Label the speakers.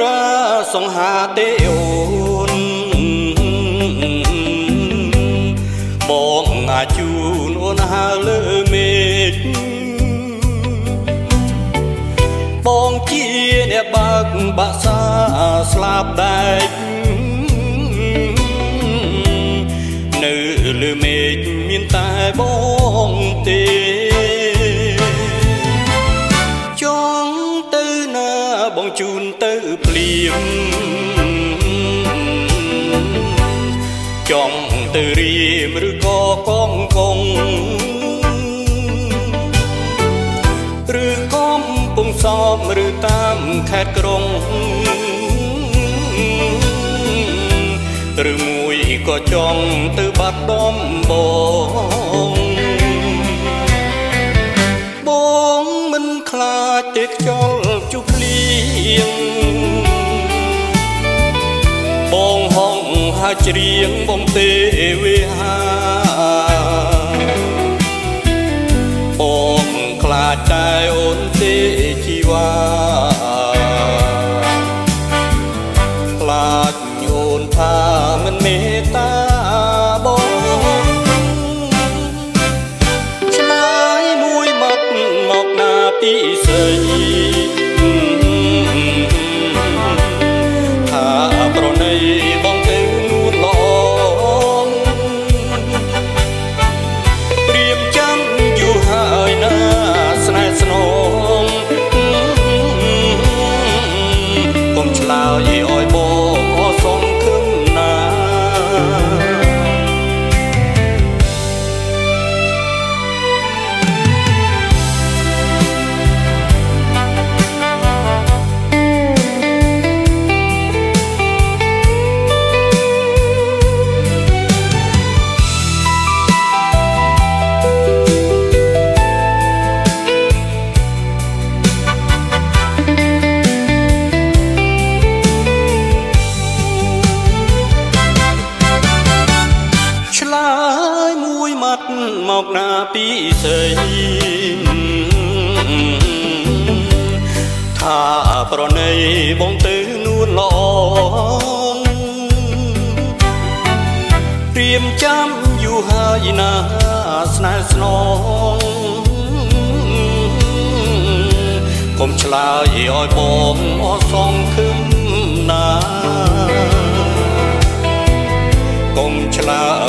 Speaker 1: រាសង្ហាទេអូនបងអាចជូនអូនហើលើមេឃបងជាអ្នកបើកបាក់សាស្លាប់ដែកនៅលើមេឃមានតែបងទេចង់ទៅណាបងជូនទៅភ្លាមចង់ទៅរៀមឬក៏កងឬកំពុងសោមឬតាមខេត្តក្រុងឬមួយក៏ចង់ទៅបាត់ដំបងមិនខ្លាចទេខ្យល់ជុះភ្លៀងបងហងហាច្រៀងបងទេវេហាបងខ្លាចតែអូនទេជីវ៉ាខ្លាចអូនថាមិនមេត្តាបងឆ្លើយមួយម៉ាត់មកណាពីស្រីថាប្រណីបងទៅនួនល្អព្រៀមចាំយូរហើយណាស្នេហ៍ស្នងកុំឆ្លើយឲ្យបងសងខឹមណាមកណាពីស្រីថាប្រណីបងទៅនួនល្អព្រៀមចាំយូរហើយណាស្នេហ៍ស្នងកុំឆ្លើយឲ្យបងអត់សងខឹមណាកុំឆ្លើយ